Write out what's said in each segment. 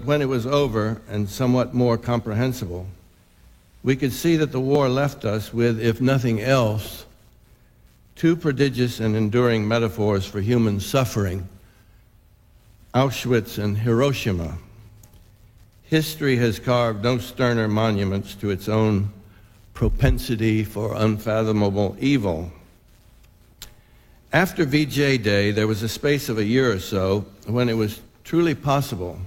when it was over and somewhat more comprehensible, we could see that the war left us with, if nothing else, two prodigious and enduring metaphors for human suffering: Auschwitz and Hiroshima. History has carved no sterner monuments to its own propensity for unfathomable evil. After VJ Day, there was a space of a year or so when it was truly possible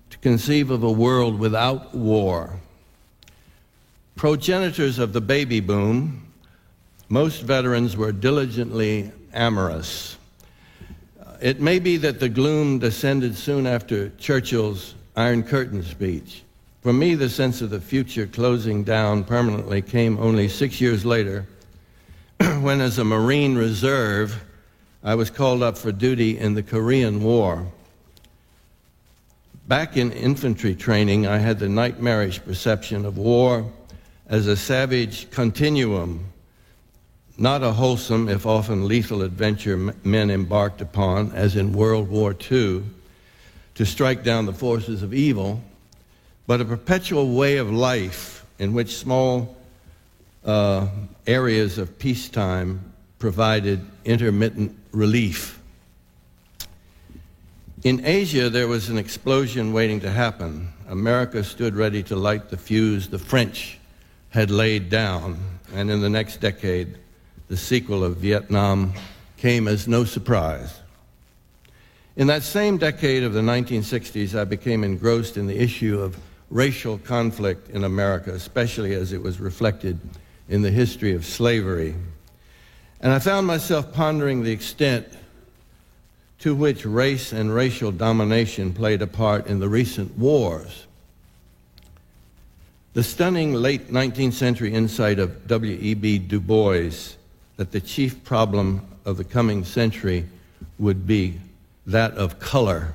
to conceive of a world without war. Progenitors of the baby boom, most veterans were diligently amorous. It may be that the gloom descended soon after Churchill's Iron Curtain speech. For me, the sense of the future closing down permanently came only 6 years later, when as a Marine Reserve, I was called up for duty in the Korean War. Back in infantry training, I had the nightmarish perception of war as a savage continuum, not a wholesome, if often lethal adventure men embarked upon, as in World War II, to strike down the forces of evil, but a perpetual way of life in which small areas of peacetime provided intermittent relief. In Asia, there was an explosion waiting to happen. America stood ready to light the fuse the French had laid down, and in the next decade, the sequel of Vietnam came as no surprise. In that same decade of the 1960s, I became engrossed in the issue of racial conflict in America, especially as it was reflected in the history of slavery. And I found myself pondering the extent to which race and racial domination played a part in the recent wars. The stunning late 19th century insight of W.E.B. Du Bois that the chief problem of the coming century would be that of color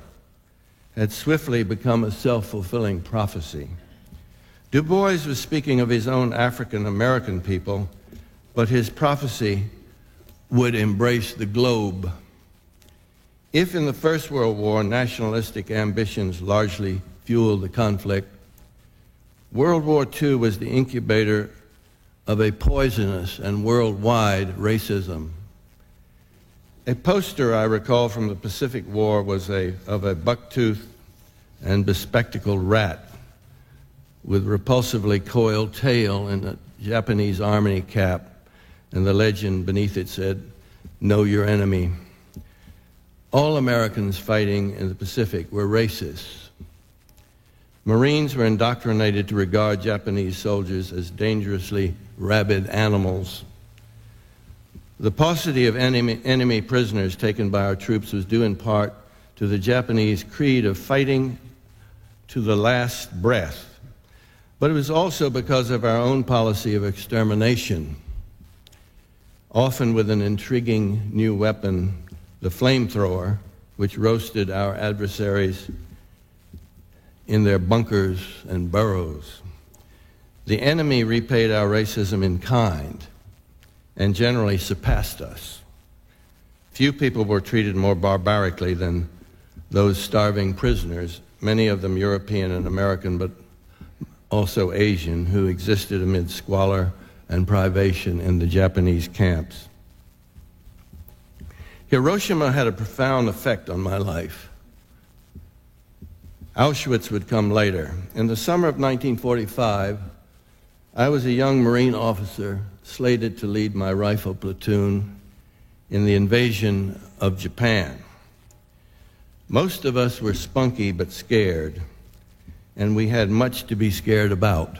had swiftly become a self-fulfilling prophecy. Du Bois was speaking of his own African-American people, but his prophecy would embrace the globe. If in the First World War nationalistic ambitions largely fueled the conflict, World War II was the incubator of a poisonous and worldwide racism. A poster I recall from the Pacific War was of a buck-toothed and bespectacled rat with repulsively coiled tail and a Japanese army cap, and the legend beneath it said, "Know your enemy." All Americans fighting in the Pacific were racists. Marines were indoctrinated to regard Japanese soldiers as dangerously rabid animals. The paucity of enemy prisoners taken by our troops was due in part to the Japanese creed of fighting to the last breath, but it was also because of our own policy of extermination, often with an intriguing new weapon, the flamethrower, which roasted our adversaries in their bunkers and burrows. The enemy repaid our racism in kind and generally surpassed us. Few people were treated more barbarically than those starving prisoners, many of them European and American, but also Asian, who existed amid squalor and privation in the Japanese camps. Hiroshima had a profound effect on my life. Auschwitz would come later. In the summer of 1945, I was a young Marine officer slated to lead my rifle platoon in the invasion of Japan. Most of us were spunky but scared, and we had much to be scared about.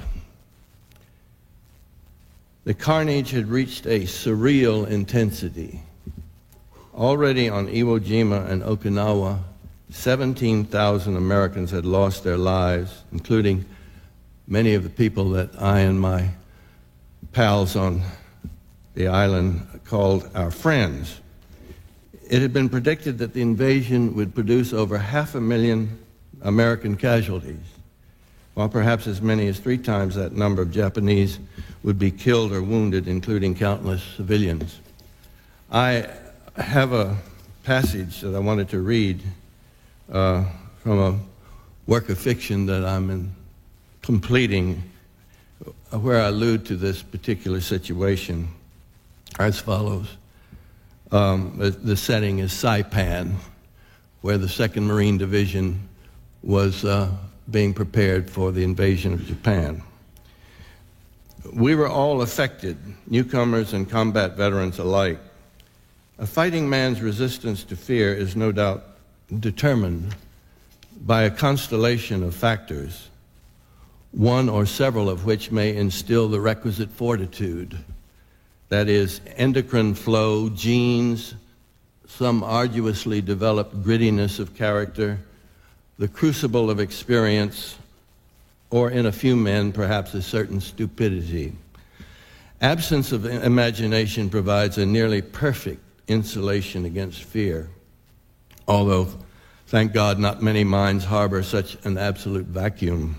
The carnage had reached a surreal intensity. Already on Iwo Jima and Okinawa, 17,000 Americans had lost their lives, including many of the people that I and my pals on the island called our friends. It had been predicted that the invasion would produce over 500,000 American casualties, while perhaps as many as 3 times that number of Japanese would be killed or wounded, including countless civilians. I have a passage that I wanted to read from a work of fiction that I'm completing, where I allude to this particular situation as follows. The setting is Saipan, where the 2nd Marine Division was being prepared for the invasion of Japan. We were all affected, newcomers and combat veterans alike. A fighting man's resistance to fear is no doubt determined by a constellation of factors, one or several of which may instill the requisite fortitude. That is, endocrine flow, genes, some arduously developed grittiness of character, the crucible of experience, or in a few men, perhaps a certain stupidity. Absence of imagination provides a nearly perfect insulation against fear, although, thank God, not many minds harbor such an absolute vacuum.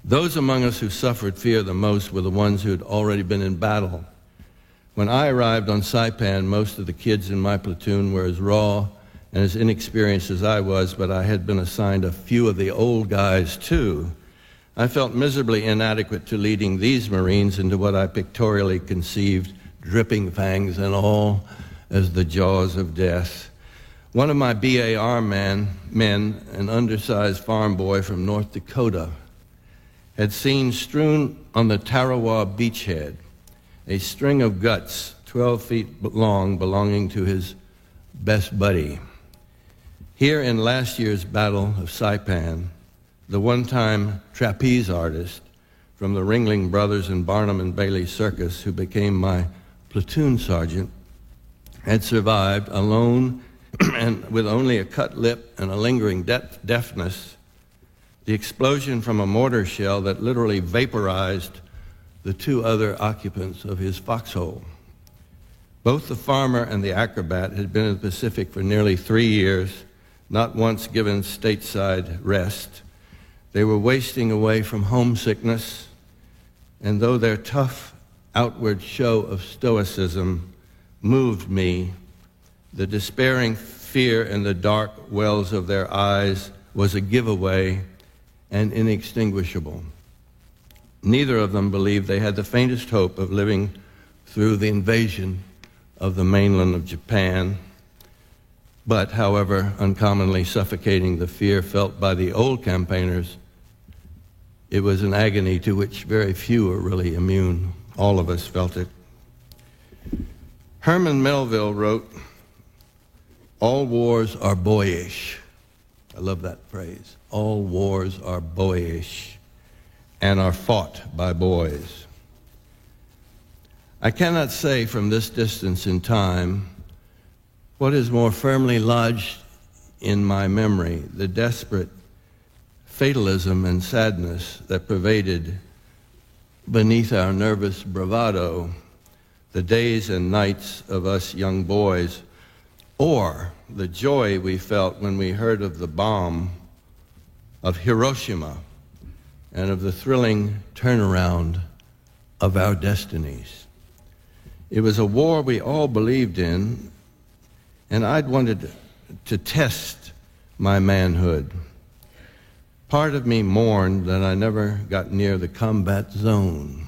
Those among us who suffered fear the most were the ones who had already been in battle. When I arrived on Saipan, most of the kids in my platoon were as raw and as inexperienced as I was, but I had been assigned a few of the old guys too. I felt miserably inadequate to leading these Marines into what I pictorially conceived, dripping fangs and all, as the jaws of death. One of my BAR men, an undersized farm boy from North Dakota, had seen strewn on the Tarawa beachhead a string of guts 12 feet long belonging to his best buddy. Here in last year's Battle of Saipan, the one-time trapeze artist from the Ringling Brothers and Barnum and Bailey Circus, who became my platoon sergeant, had survived alone and with only a cut lip and a lingering deafness, the explosion from a mortar shell that literally vaporized the 2 other occupants of his foxhole. Both the farmer and the acrobat had been in the Pacific for nearly 3 years, not once given stateside rest. They were wasting away from homesickness, and though their tough outward show of stoicism moved me, the despairing fear in the dark wells of their eyes was a giveaway and inextinguishable. Neither of them believed they had the faintest hope of living through the invasion of the mainland of Japan, but, however uncommonly suffocating the fear felt by the old campaigners, it was an agony to which very few were really immune. All of us felt it. Herman Melville wrote, "All wars are boyish." I love that phrase. All wars are boyish and are fought by boys. I cannot say from this distance in time what is more firmly lodged in my memory, the desperate fatalism and sadness that pervaded beneath our nervous bravado the days and nights of us young boys, or the joy we felt when we heard of the bomb of Hiroshima and of the thrilling turnaround of our destinies. It was a war we all believed in, and I'd wanted to test my manhood. Part of me mourned that I never got near the combat zone.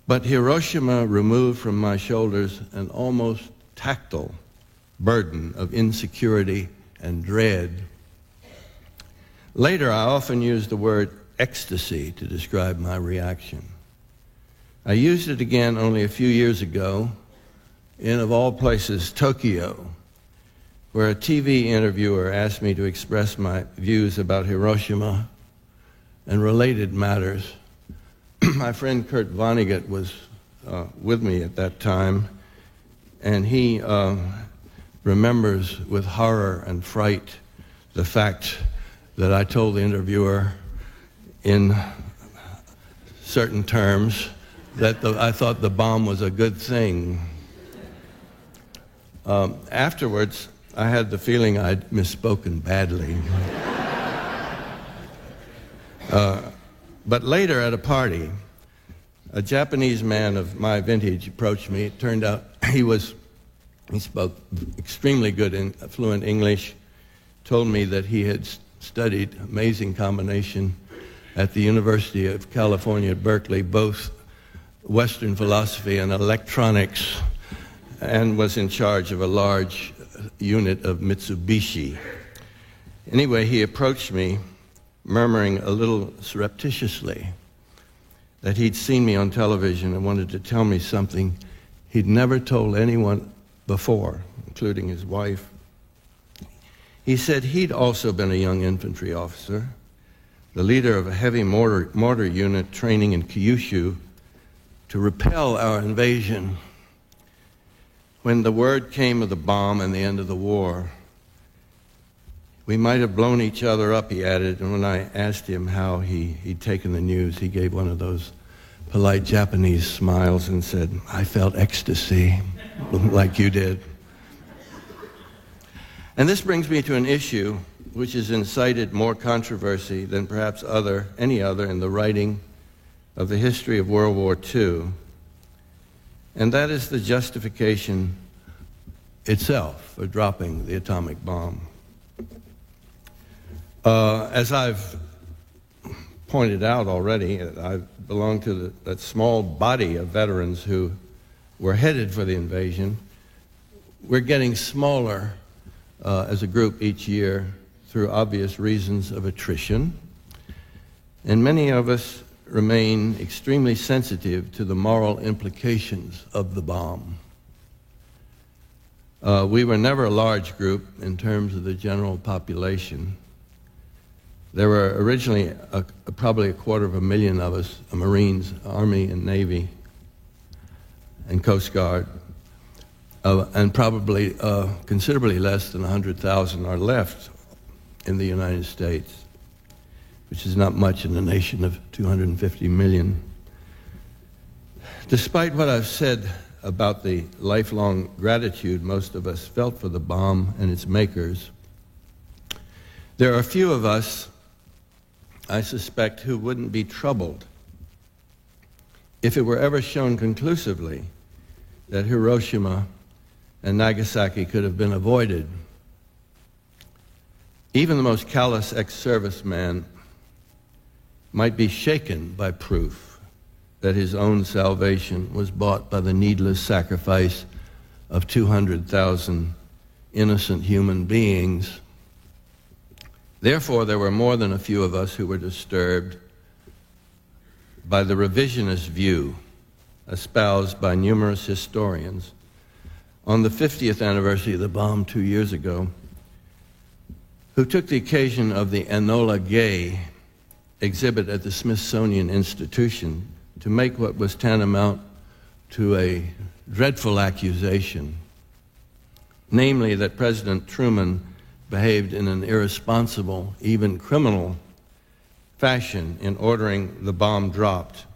But Hiroshima removed from my shoulders an almost tactile burden of insecurity and dread. Later, I often used the word ecstasy to describe my reaction. I used it again only a few years ago in, of all places, Tokyo, where a TV interviewer asked me to express my views about Hiroshima and related matters. My friend Kurt Vonnegut was with me at that time, and he remembers with horror and fright the fact that I told the interviewer in certain terms that I thought the bomb was a good thing. Afterwards, I had the feeling I'd misspoken badly. But later at a party, a Japanese man of my vintage approached me. It turned out he spoke extremely good fluent English, told me that he had studied, amazing combination, at the University of California at Berkeley, both Western philosophy and electronics, and was in charge of a large unit of Mitsubishi. Anyway, he approached me, murmuring a little surreptitiously that he'd seen me on television and wanted to tell me something he'd never told anyone before, including his wife. He said he'd also been a young infantry officer, the leader of a heavy mortar unit training in Kyushu to repel our invasion. When the word came of the bomb and the end of the war, we might have blown each other up, he added, and when I asked him how he'd taken the news, he gave one of those polite Japanese smiles and said, "I felt ecstasy, like you did." And this brings me to an issue which has incited more controversy than perhaps any other in the writing of the history of World War II, and that is the justification itself for dropping the atomic bomb. As I've pointed out already, I belong to that small body of veterans who were headed for the invasion. We're getting smaller as a group each year through obvious reasons of attrition, and many of us remain extremely sensitive to the moral implications of the bomb. We were never a large group in terms of the general population. There were originally probably 250,000 of us, Marines, Army, and Navy, and Coast Guard, and probably considerably less than 100,000 are left in the United States, which is not much in a nation of 250 million. Despite what I've said about the lifelong gratitude most of us felt for the bomb and its makers, there are a few of us, I suspect, who wouldn't be troubled if it were ever shown conclusively that Hiroshima and Nagasaki could have been avoided. Even the most callous ex-serviceman might be shaken by proof that his own salvation was bought by the needless sacrifice of 200,000 innocent human beings. Therefore, there were more than a few of us who were disturbed by the revisionist view espoused by numerous historians on the 50th anniversary of the bomb 2 years ago, who took the occasion of the Enola Gay exhibit at the Smithsonian Institution to make what was tantamount to a dreadful accusation, namely that President Truman behaved in an irresponsible, even criminal fashion in ordering the bomb dropped,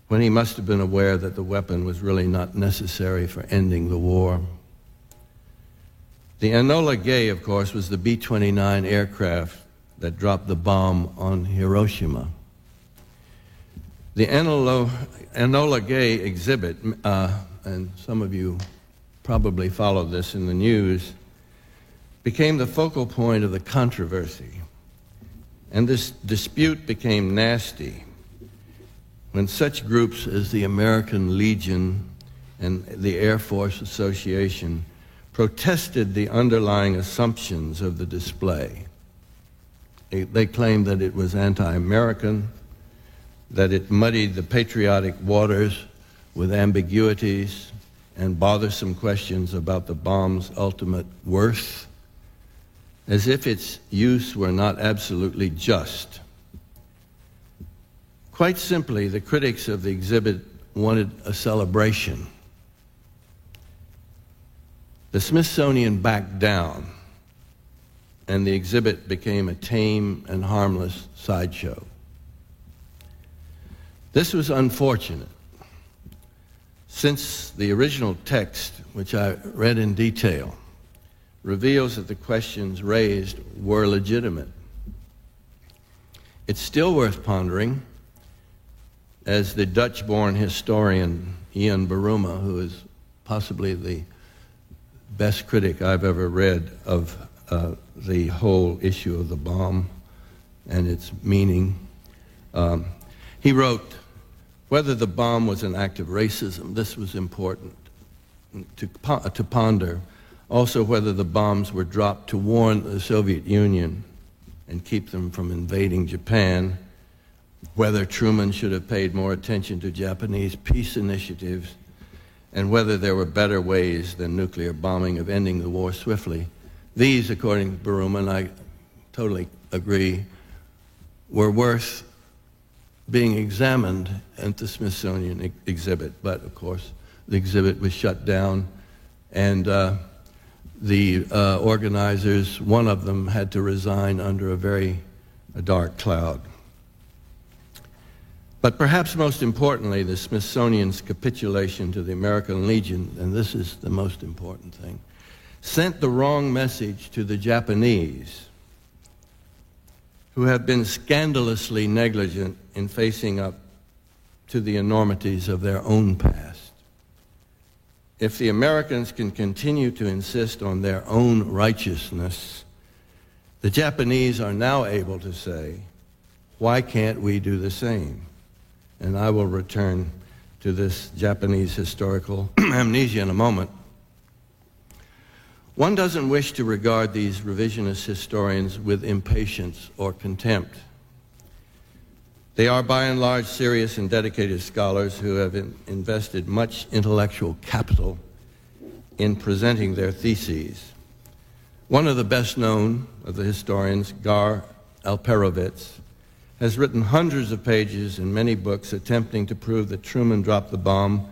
when he must have been aware that the weapon was really not necessary for ending the war. The Enola Gay, of course, was the B-29 aircraft that dropped the bomb on Hiroshima. The Enola Gay exhibit, and some of you probably followed this in the news, became the focal point of the controversy. And this dispute became nasty when such groups as the American Legion and the Air Force Association protested the underlying assumptions of the display. They claimed that it was anti-American, that it muddied the patriotic waters with ambiguities and bothersome questions about the bomb's ultimate worth, as if its use were not absolutely just. Quite simply, the critics of the exhibit wanted a celebration. The Smithsonian backed down, and the exhibit became a tame and harmless sideshow. This was unfortunate, since the original text, which I read in detail, reveals that the questions raised were legitimate. It's still worth pondering, as the Dutch-born historian Ian Buruma, who is possibly the best critic I've ever read of the whole issue of the bomb and its meaning. He wrote, whether the bomb was an act of racism, this was important to ponder. Also, whether the bombs were dropped to warn the Soviet Union and keep them from invading Japan, whether Truman should have paid more attention to Japanese peace initiatives, and whether there were better ways than nuclear bombing of ending the war swiftly. These, according to Beruma, I totally agree, were worth being examined at the Smithsonian exhibit. But, of course, the exhibit was shut down, and the organizers, one of them had to resign under a very dark cloud. But perhaps most importantly, the Smithsonian's capitulation to the American Legion, and this is the most important thing, sent the wrong message to the Japanese, who have been scandalously negligent in facing up to the enormities of their own past. If the Americans can continue to insist on their own righteousness, the Japanese are now able to say, why can't we do the same? And I will return to this Japanese historical amnesia in a moment. One doesn't wish to regard these revisionist historians with impatience or contempt. They are by and large serious and dedicated scholars who have invested much intellectual capital in presenting their theses. One of the best known of the historians, Gar Alperovitz, has written hundreds of pages in many books attempting to prove that Truman dropped the bomb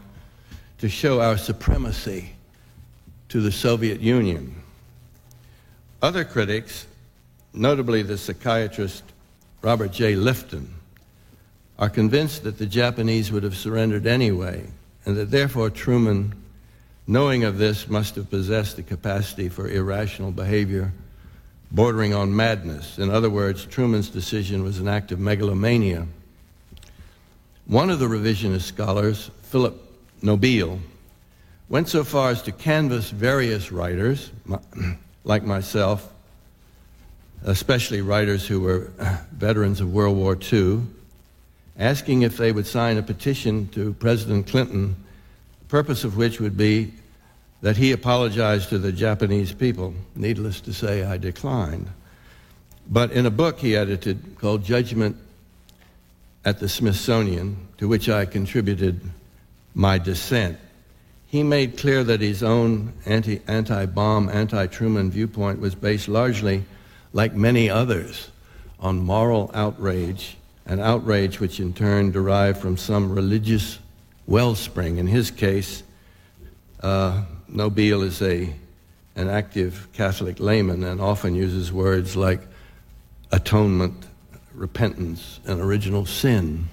to show our supremacy to the Soviet Union. Other critics, notably the psychiatrist Robert J. Lifton, are convinced that the Japanese would have surrendered anyway, and that therefore Truman, knowing of this, must have possessed the capacity for irrational behavior bordering on madness. In other words, Truman's decision was an act of megalomania. One of the revisionist scholars, Philip Nobile, went so far as to canvass various writers, like myself, especially writers who were veterans of World War II, asking if they would sign a petition to President Clinton, the purpose of which would be that he apologized to the Japanese people. Needless to say, I declined. But in a book he edited called Judgment at the Smithsonian, to which I contributed my dissent, he made clear that his own anti-bomb, anti-Truman viewpoint was based largely, like many others, on moral outrage, an outrage which in turn derived from some religious wellspring. In his case, Nobile is an active Catholic layman and often uses words like atonement, repentance, and original sin.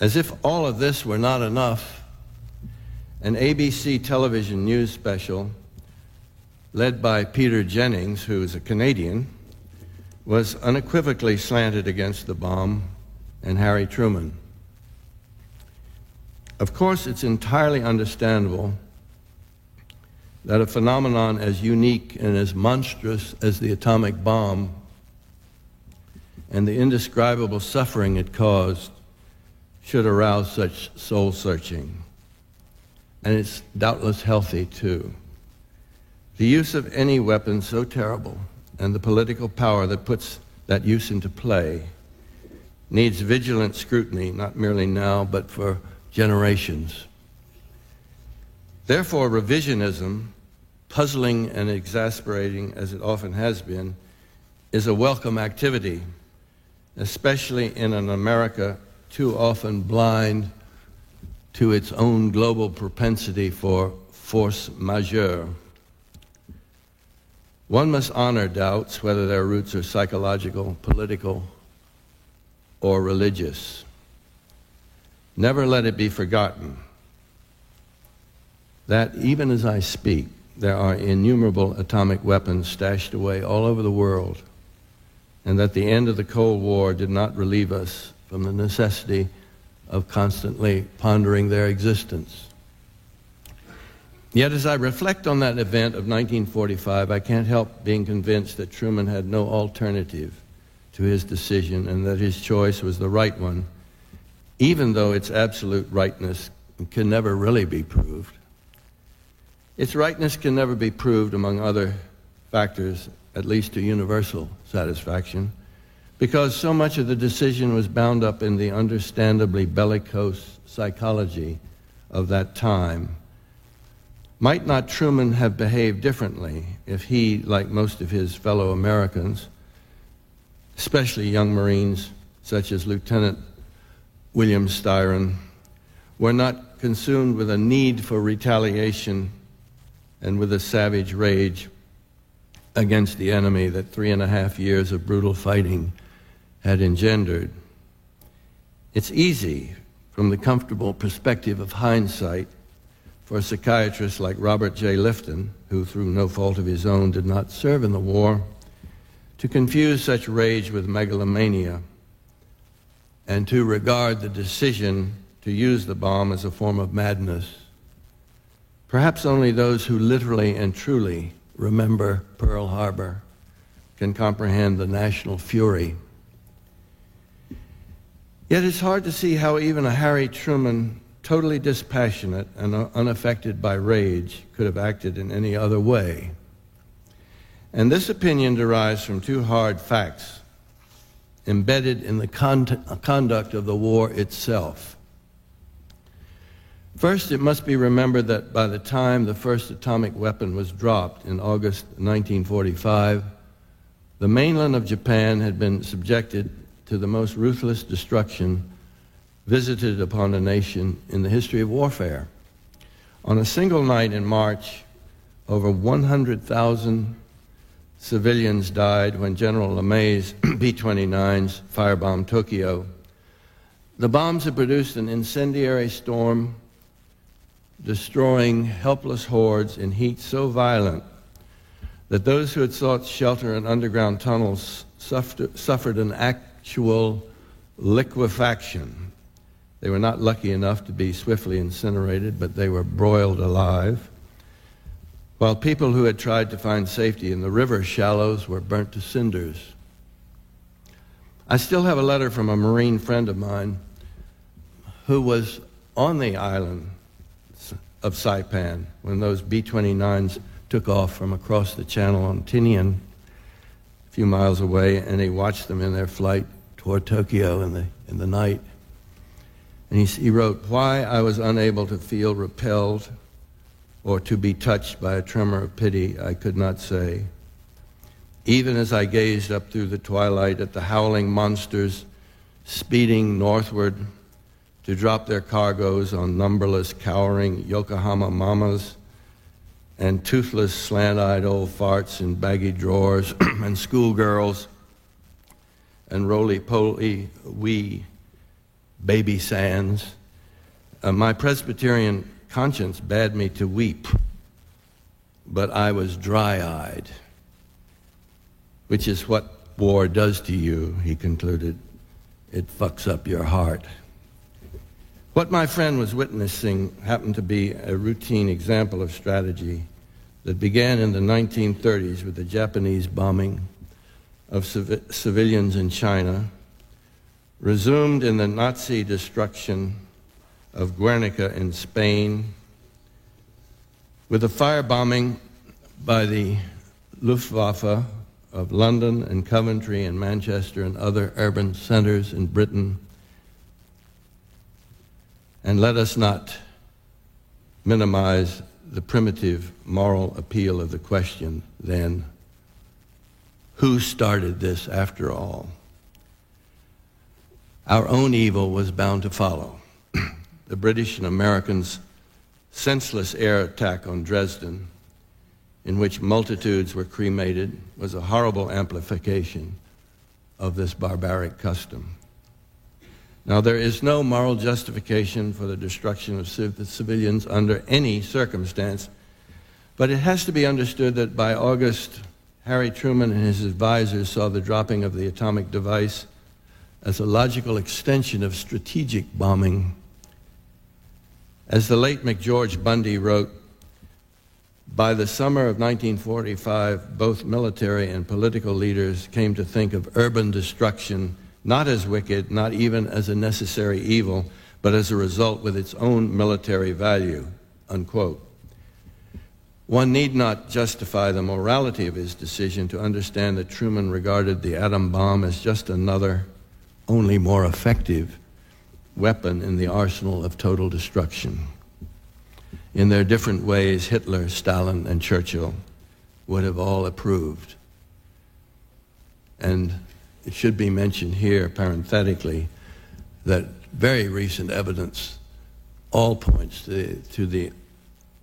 As if all of this were not enough, an ABC television news special led by Peter Jennings, who is a Canadian, was unequivocally slanted against the bomb and Harry Truman. Of course, it's entirely understandable that a phenomenon as unique and as monstrous as the atomic bomb and the indescribable suffering it caused should arouse such soul-searching. And it's doubtless healthy, too. The use of any weapon so terrible and the political power that puts that use into play needs vigilant scrutiny, not merely now, but for generations. Therefore, revisionism, puzzling and exasperating as it often has been, is a welcome activity, especially in an America too often blind to its own global propensity for force majeure. One must honor doubts, whether their roots are psychological, political, or religious. Never let it be forgotten that even as I speak, there are innumerable atomic weapons stashed away all over the world, and that the end of the Cold War did not relieve us from the necessity of constantly pondering their existence. Yet as I reflect on that event of 1945, I can't help being convinced that Truman had no alternative to his decision and that his choice was the right one, even though its absolute rightness can never really be proved. Its rightness can never be proved, among other factors, at least to universal satisfaction, because so much of the decision was bound up in the understandably bellicose psychology of that time. Might not Truman have behaved differently if he, like most of his fellow Americans, especially young Marines such as Lieutenant William Styron, were not consumed with a need for retaliation and with a savage rage against the enemy that 3.5 years of brutal fighting had engendered? It's easy, from the comfortable perspective of hindsight, for a psychiatrist like Robert J. Lifton, who through no fault of his own did not serve in the war, to confuse such rage with megalomania and to regard the decision to use the bomb as a form of madness. Perhaps only those who literally and truly remember Pearl Harbor can comprehend the national fury. Yet it's hard to see how even a Harry Truman, totally dispassionate and unaffected by rage, could have acted in any other way. And this opinion derives from two hard facts embedded in the conduct of the war itself. First, it must be remembered that by the time the first atomic weapon was dropped in August 1945, the mainland of Japan had been subjected to the most ruthless destruction visited upon a nation in the history of warfare. On a single night in March, over 100,000 civilians died when General LeMay's B-29s firebombed Tokyo. The bombs had produced an incendiary storm, destroying helpless hordes in heat so violent that those who had sought shelter in underground tunnels suffered an actual liquefaction. They were not lucky enough to be swiftly incinerated, but they were broiled alive, while people who had tried to find safety in the river shallows were burnt to cinders. I still have a letter from a Marine friend of mine who was on the island of Saipan when those B-29s took off from across the channel on Tinian, a few miles away, and he watched them in their flight toward Tokyo in the night. And he wrote, "Why I was unable to feel repelled or to be touched by a tremor of pity, I could not say. Even as I gazed up through the twilight at the howling monsters speeding northward to drop their cargoes on numberless cowering Yokohama mamas and toothless, slant-eyed old farts in baggy drawers and schoolgirls and roly-poly wee baby sands, my Presbyterian conscience bade me to weep, but I was dry-eyed, which is what war does to you," he concluded. "It fucks up your heart." What my friend was witnessing happened to be a routine example of strategy that began in the 1930s with the Japanese bombing of civilians in China, resumed in the Nazi destruction of Guernica in Spain, with the firebombing by the Luftwaffe of London and Coventry and Manchester and other urban centers in Britain. And let us not minimize the primitive moral appeal of the question, then, who started this after all? Our own evil was bound to follow. The British and Americans' senseless air attack on Dresden, in which multitudes were cremated, was a horrible amplification of this barbaric custom. Now, there is no moral justification for the destruction of civilians under any circumstance, but it has to be understood that by August, Harry Truman and his advisors saw the dropping of the atomic device as a logical extension of strategic bombing. As the late McGeorge Bundy wrote, By the summer of 1945, both military and political leaders came to think of urban destruction not as wicked, not even as a necessary evil, but as a result with its own military value, unquote. One need not justify the morality of his decision to understand that Truman regarded the atom bomb as just another, only more effective, weapon in the arsenal of total destruction. In their different ways, Hitler, Stalin, and Churchill would have all approved. And it should be mentioned here, parenthetically, that very recent evidence all points to the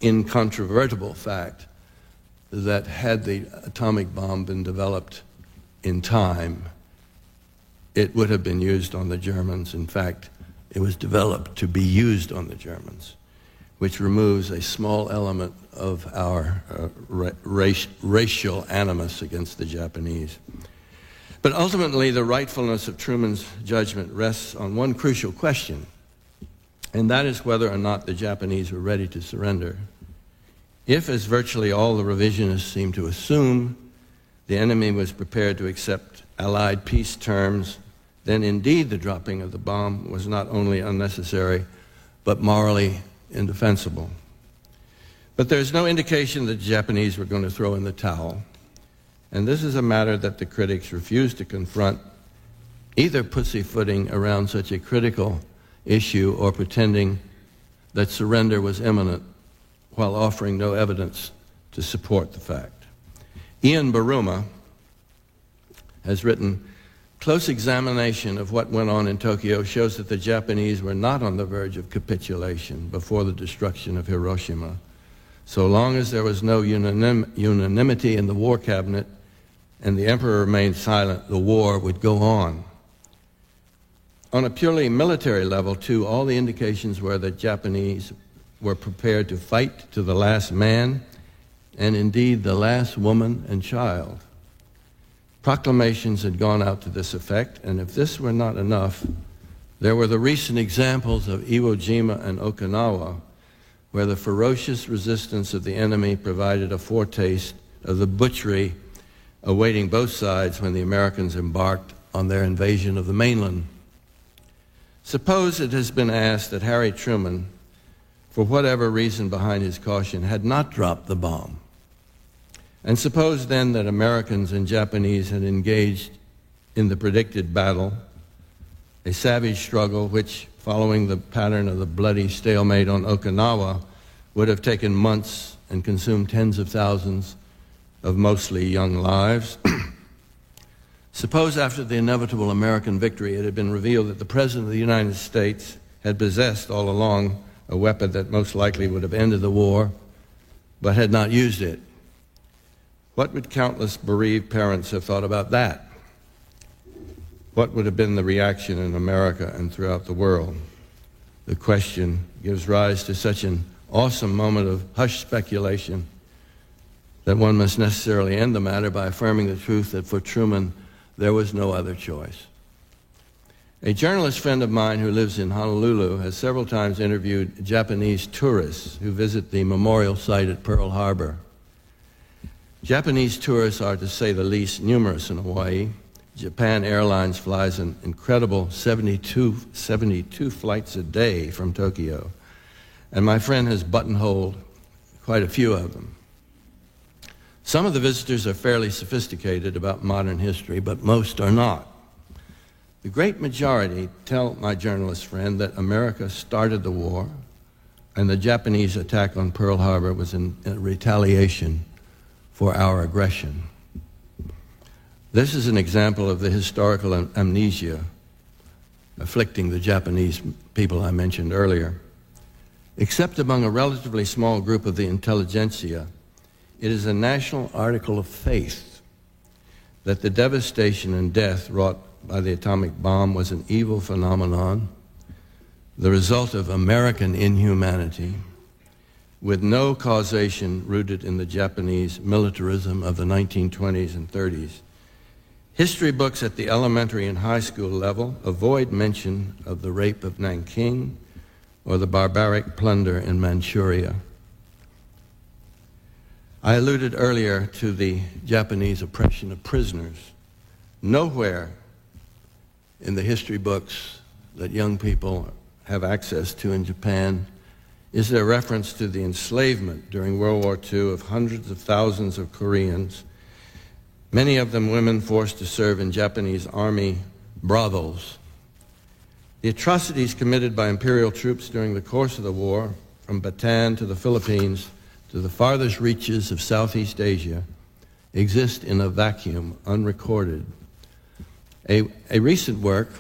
incontrovertible fact that had the atomic bomb been developed in time, it would have been used on the Germans. In fact, it was developed to be used on the Germans, which removes a small element of our racial animus against the Japanese. But ultimately, the rightfulness of Truman's judgment rests on one crucial question, and that is whether or not the Japanese were ready to surrender. If, as virtually all the revisionists seem to assume, the enemy was prepared to accept Allied peace terms, then indeed the dropping of the bomb was not only unnecessary, but morally indefensible. But there's no indication that the Japanese were going to throw in the towel. And this is a matter that the critics refuse to confront, either pussyfooting around such a critical issue or pretending that surrender was imminent while offering no evidence to support the fact. Ian Baruma has written, "Close examination of what went on in Tokyo shows that the Japanese were not on the verge of capitulation before the destruction of Hiroshima. So long as there was no unanimity in the war cabinet and the emperor remained silent, the war would go on." On a purely military level, too, all the indications were that Japanese were prepared to fight to the last man and indeed the last woman and child. Proclamations had gone out to this effect, and if this were not enough, there were the recent examples of Iwo Jima and Okinawa, where the ferocious resistance of the enemy provided a foretaste of the butchery awaiting both sides when the Americans embarked on their invasion of the mainland. Suppose it has been asked that Harry Truman, for whatever reason behind his caution, had not dropped the bomb. And suppose then that Americans and Japanese had engaged in the predicted battle, a savage struggle which, following the pattern of the bloody stalemate on Okinawa, would have taken months and consumed tens of thousands of mostly young lives. Suppose after the inevitable American victory it had been revealed that the President of the United States had possessed all along a weapon that most likely would have ended the war, but had not used it. What would countless bereaved parents have thought about that? What would have been the reaction in America and throughout the world? The question gives rise to such an awesome moment of hushed speculation that one must necessarily end the matter by affirming the truth that for Truman, there was no other choice. A journalist friend of mine who lives in Honolulu has several times interviewed Japanese tourists who visit the memorial site at Pearl Harbor. Japanese tourists are, to say the least, numerous in Hawaii. Japan Airlines flies an incredible 72 flights a day from Tokyo, and my friend has buttonholed quite a few of them. Some of the visitors are fairly sophisticated about modern history, but most are not. The great majority tell my journalist friend that America started the war and the Japanese attack on Pearl Harbor was in retaliation for our aggression. This is an example of the historical amnesia afflicting the Japanese people I mentioned earlier. Except among a relatively small group of the intelligentsia, it is a national article of faith that the devastation and death wrought by the atomic bomb was an evil phenomenon, the result of American inhumanity, with no causation rooted in the Japanese militarism of the 1920s and 30s. History books at the elementary and high school level avoid mention of the rape of Nanking or the barbaric plunder in Manchuria. I alluded earlier to the Japanese oppression of prisoners. Nowhere in the history books that young people have access to in Japan is there reference to the enslavement during World War II of hundreds of thousands of Koreans, many of them women forced to serve in Japanese army brothels. The atrocities committed by imperial troops during the course of the war, from Bataan to the Philippines to the farthest reaches of Southeast Asia, exist in a vacuum, unrecorded. A recent work,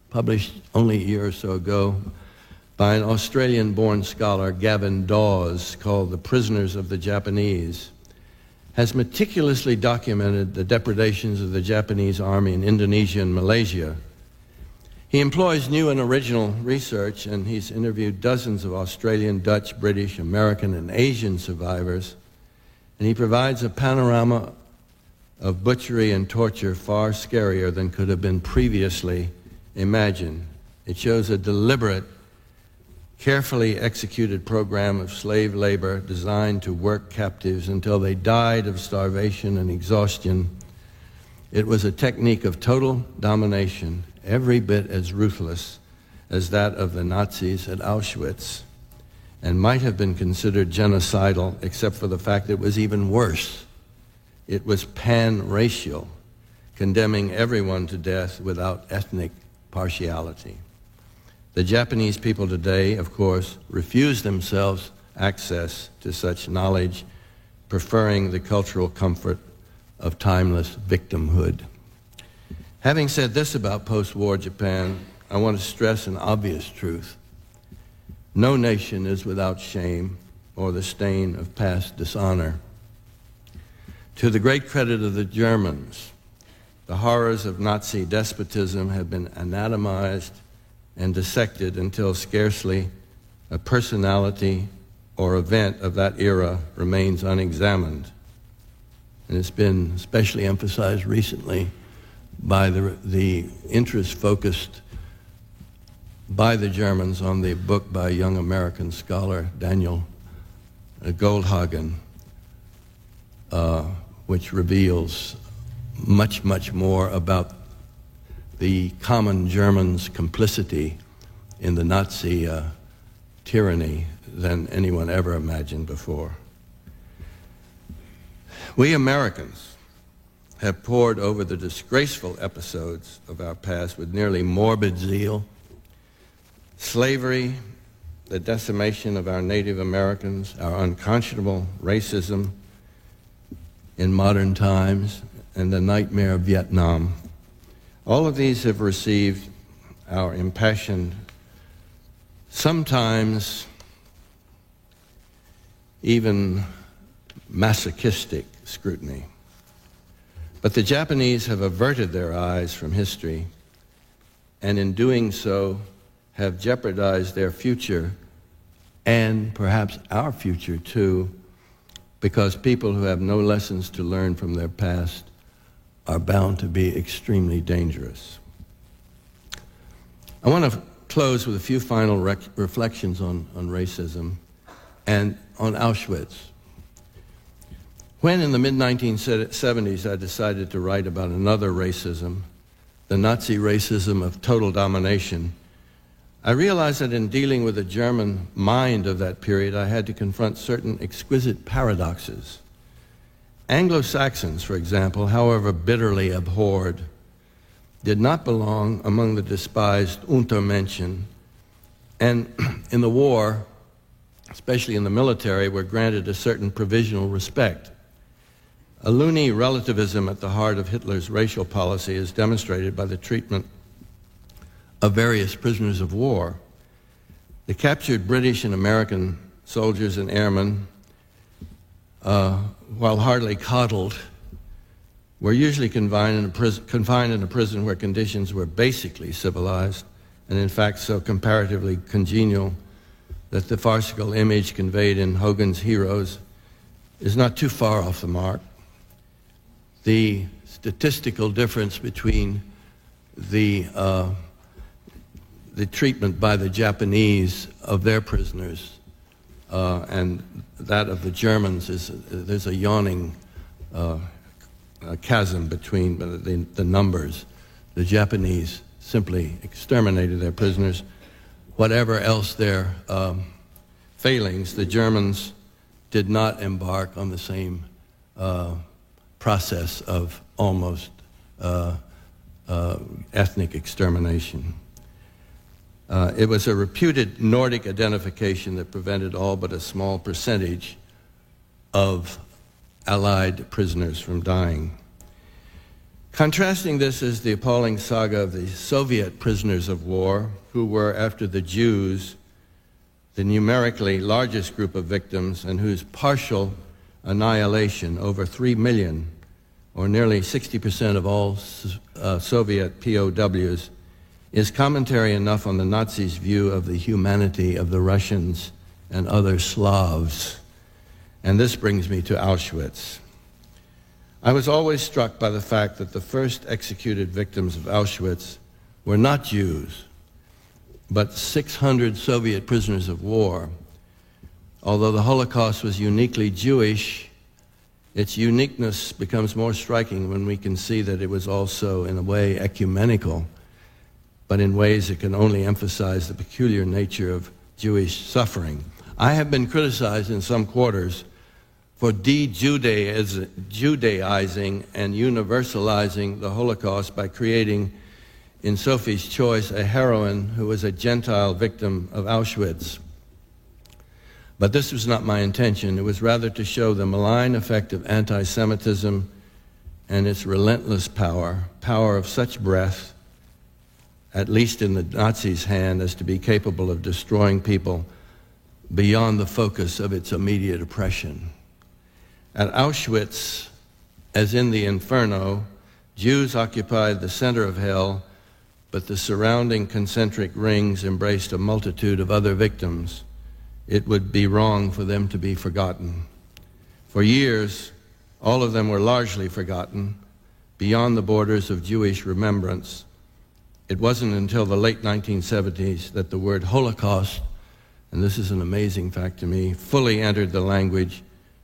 published only a year or so ago, by an Australian-born scholar, Gavin Dawes, called The Prisoners of the Japanese, has meticulously documented the depredations of the Japanese army in Indonesia and Malaysia. He employs new and original research, and he's interviewed dozens of Australian, Dutch, British, American, and Asian survivors, and he provides a panorama of butchery and torture far scarier than could have been previously imagined. It shows a deliberate, carefully executed program of slave labor designed to work captives until they died of starvation and exhaustion. It was a technique of total domination, every bit as ruthless as that of the Nazis at Auschwitz, and might have been considered genocidal, except for the fact that it was even worse. It was pan-racial, condemning everyone to death without ethnic partiality. The Japanese people today, of course, refuse themselves access to such knowledge, preferring the cultural comfort of timeless victimhood. Having said this about post-war Japan, I want to stress an obvious truth. No nation is without shame or the stain of past dishonor. To the great credit of the Germans, the horrors of Nazi despotism have been anatomized and dissected until scarcely a personality or event of that era remains unexamined. And it's been especially emphasized recently by the interest focused by the Germans on the book by a young American scholar, Daniel Goldhagen, which reveals much, much more about the common Germans' complicity in the Nazi tyranny than anyone ever imagined before. We Americans have pored over the disgraceful episodes of our past with nearly morbid zeal. Slavery, the decimation of our Native Americans, our unconscionable racism in modern times, and the nightmare of Vietnam. All of these have received our impassioned, sometimes even masochistic scrutiny. But the Japanese have averted their eyes from history, and in doing so have jeopardized their future and perhaps our future too, because people who have no lessons to learn from their past are bound to be extremely dangerous. I want to close with a few final reflections on racism and on Auschwitz. When in the mid-1970s I decided to write about another racism, the Nazi racism of total domination, I realized that in dealing with the German mind of that period, I had to confront certain exquisite paradoxes. Anglo-Saxons, for example, however bitterly abhorred, did not belong among the despised Untermenschen, and in the war, especially in the military, were granted a certain provisional respect. A loony relativism at the heart of Hitler's racial policy is demonstrated by the treatment of various prisoners of war. The captured British and American soldiers and airmen, while hardly coddled, were usually confined in a prison where conditions were basically civilized, and in fact so comparatively congenial that the farcical image conveyed in Hogan's Heroes is not too far off the mark. The statistical difference between the treatment by the Japanese of their prisoners and that of the Germans there's a yawning a chasm between the numbers. The Japanese simply exterminated their prisoners. Whatever else their failings, the Germans did not embark on the same process of almost ethnic extermination. It was a reputed Nordic identification that prevented all but a small percentage of Allied prisoners from dying. Contrasting this is the appalling saga of the Soviet prisoners of war, who were, after the Jews, the numerically largest group of victims and whose partial annihilation, over 3 million, or nearly 60% of all Soviet POWs, is commentary enough on the Nazis' view of the humanity of the Russians and other Slavs. And this brings me to Auschwitz. I was always struck by the fact that the first executed victims of Auschwitz were not Jews, but 600 Soviet prisoners of war. Although the Holocaust was uniquely Jewish, its uniqueness becomes more striking when we can see that it was also, in a way, ecumenical, but in ways that can only emphasize the peculiar nature of Jewish suffering. I have been criticized in some quarters for de-Judaizing and universalizing the Holocaust by creating, in Sophie's Choice, a heroine who was a Gentile victim of Auschwitz. But this was not my intention. It was rather to show the malign effect of anti-Semitism and its relentless power of such breadth, at least in the Nazis' hand, as to be capable of destroying people beyond the focus of its immediate oppression. At Auschwitz, as in the Inferno, Jews occupied the center of hell, but the surrounding concentric rings embraced a multitude of other victims. It would be wrong for them to be forgotten. For years, all of them were largely forgotten, beyond the borders of Jewish remembrance. It wasn't until the late 1970s that the word Holocaust, and this is an amazing fact to me, fully entered the language.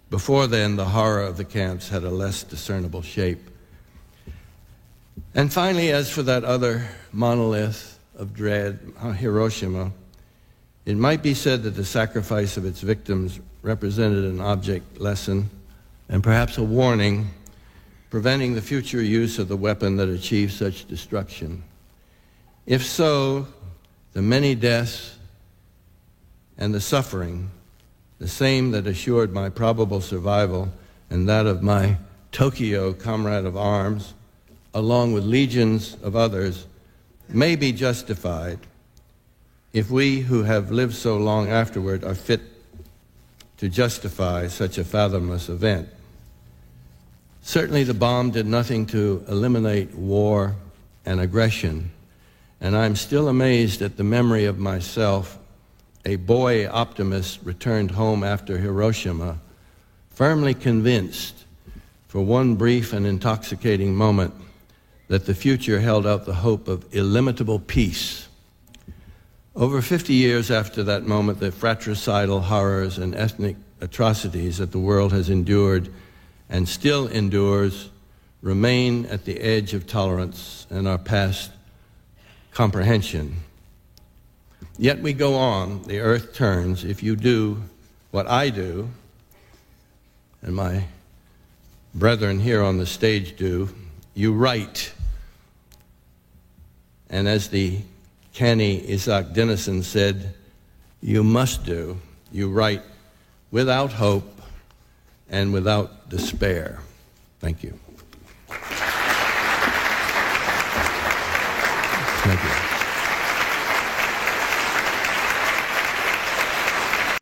Before then, the horror of the camps had a less discernible shape. And finally, as for that other monolith of dread, Hiroshima, it might be said that the sacrifice of its victims represented an object lesson and perhaps a warning, preventing the future use of the weapon that achieved such destruction. If so, the many deaths and the suffering, the same that assured my probable survival and that of my Tokyo comrade of arms, along with legions of others, may be justified if we who have lived so long afterward are fit to justify such a fathomless event. Certainly the bomb did nothing to eliminate war and aggression, and I'm still amazed at the memory of myself, a boy optimist returned home after Hiroshima, firmly convinced for one brief and intoxicating moment that the future held out the hope of illimitable peace. Over 50 years after that moment, the fratricidal horrors and ethnic atrocities that the world has endured and still endures remain at the edge of tolerance and are past comprehension. Yet we go on, the earth turns. If you do what I do, and my brethren here on the stage do, you write. And as the canny Isaac Dinesen said, you must do, you write without hope and without despair. Thank you. Thank you.